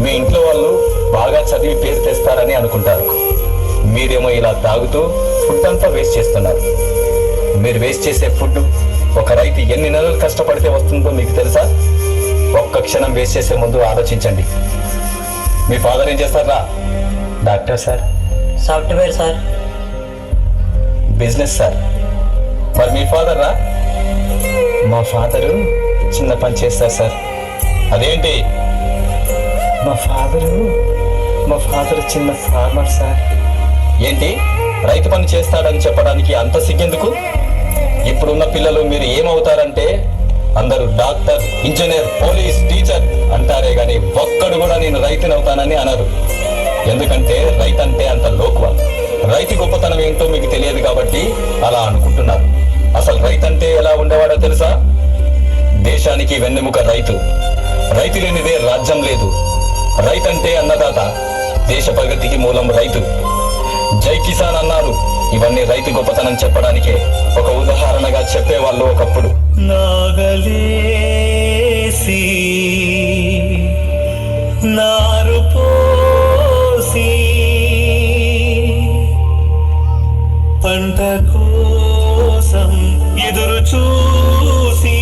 మీ ఇంట్లో వాళ్ళు బాగా చదివి పేరు తెస్తారని అనుకుంటారు. మీరేమో ఇలా తాగుతూ ఫుడ్ అంతా వేస్ట్ చేస్తున్నారు. మీరు వేస్ట్ చేసే ఫుడ్ ఒక రైతు ఎన్ని నెలలు కష్టపడితే వస్తుందో మీకు తెలుసా? ఒక్క క్షణం వేస్ట్ చేసే ముందు ఆలోచించండి. మీ ఫాదర్ ఏం చేస్తారా? Doctor sir. Software sir. Business sir. మరి మీ ఫాదర్ రా? మా ఫాదరు చిన్న పని చేస్తారు సార్. అదేంటి? మా ఫాదరు చిన్న ఫార్మర్ సార్. ఏంటి రైతు పని చేస్తాడని చెప్పడానికి అంత సిగ్గెందుకు? ఇప్పుడున్న పిల్లలు మీరు ఏమవుతారంటే అందరూ డాక్టర్, ఇంజనీర్, పోలీస్, టీచర్ అంటారే గాని ఒక్కడు కూడా నేను రైతుని అవుతానని అనరు. ఎందుకంటే రైతు అంటే అంత లోకువ. రైతు గొప్పతనం ఏంటో మీకు తెలియదు కాబట్టి అలా అనుకుంటున్నారు. అసలు రైతు అంటే ఎలా ఉండేవాడో తెలుసా? దేశానికి వెన్నెముక రైతు. రైతు లేనిదే రాజ్యం లేదు. రైతు అంటే అన్నదాత. దేశ ప్రగతికి మూలం రైతు. జై కిసాన్ అన్నారు. ఇవన్నీ రైతు గొప్పతనం చెప్పడానికే ఒక ఉదాహరణగా చెప్పేవాళ్ళు ఒకప్పుడు. నాగలేసి నారు పోసి పంట కోసం ఎదురు చూసి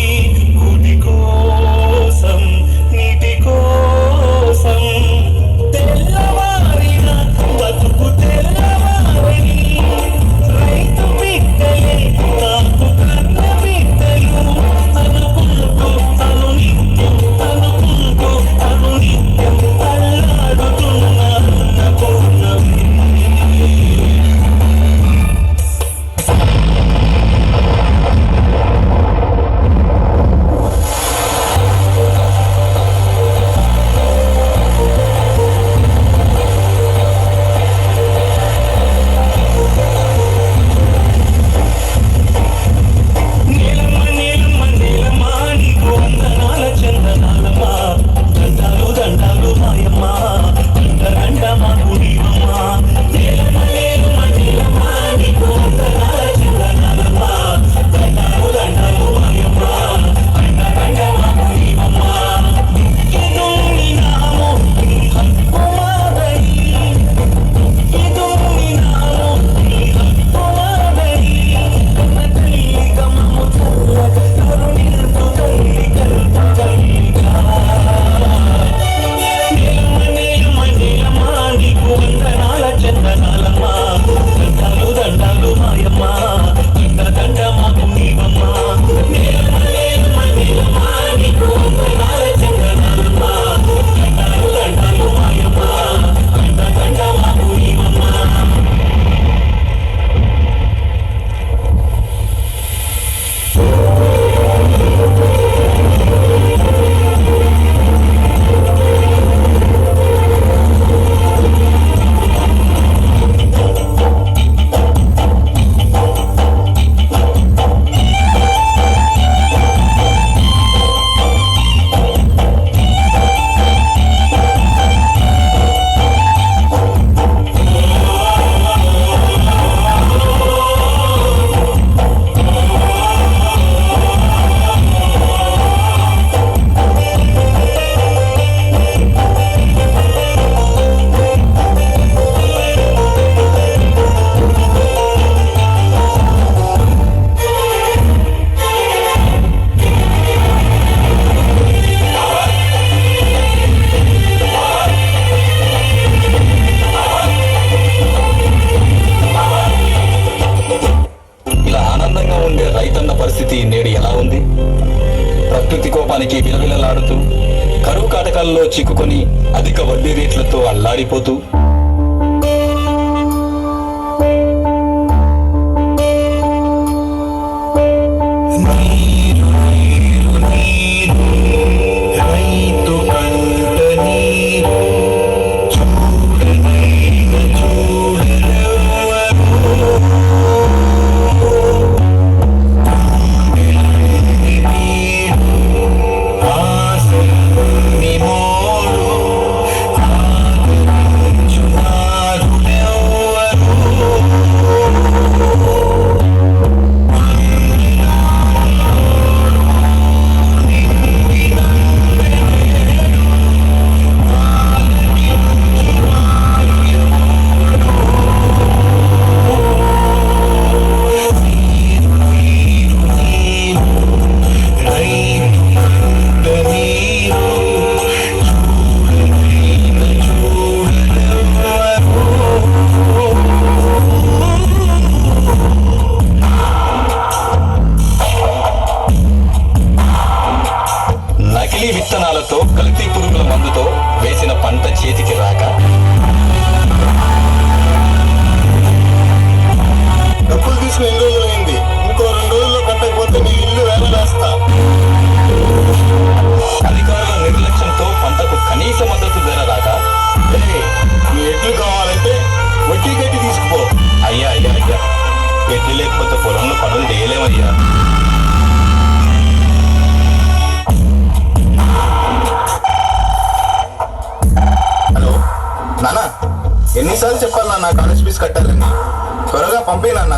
కుడి కోసం నీటి కోసం తెల్లవారిన బతుకు తెల్లవారి రైతు బిడ్డలే కాపు కన్న బిడ్డలు అనుకుంటూ అనునిత్యం అల్లాడుతున్న పూర్ణమే. కోపానికి విలవిలలాడుతూ కరువు కాటకాల్లో చిక్కుకొని అధిక వడ్డీ రేట్లతో అల్లాడిపోతూ ఎడ్లు లేకపోతే పొలంలో పనులు చేయలేమయ్యా. హలో నాన్న, ఎన్నిసార్లు చెప్పాలి నాన్న కాలేజ్ ఫీజు కట్టాలని? త్వరగా పంపి నాన్న.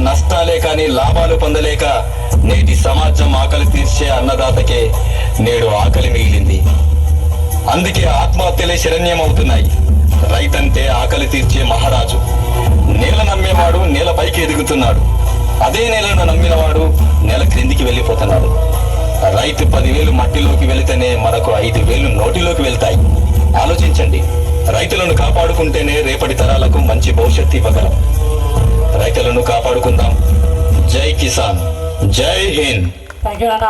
నష్టాలే కానీ లాభాలు పొందలేక నేటి సమాజం ఆకలి తీర్చే అన్నదాతకే నేడు ఆకలి మిగిలింది. అందుకే ఆత్మహత్యలే శరణ్యం అవుతున్నాయి. రైతంటే ఆకలి తీర్చే మహారాజు. నేల నమ్మేవాడు నేల పైకి ఎదుగుతున్నాడు. అదే నేలను నమ్మినవాడు నేల క్రిందికి వెళ్ళిపోతున్నాడు. రైతు 10,000 మట్టిలోకి వెళితేనే మనకు 5,000 నోటిలోకి వెళ్తాయి. ఆలోచించండి. రైతులను కాపాడుకుంటేనే రేపటి తరాలకు మంచి భవిష్యత్తు ఇవ్వగలం. రైతులను కాపాడుకుందాం. జై కిసాన్, జై హింద్. థ్యాంక్ యూ అన్న.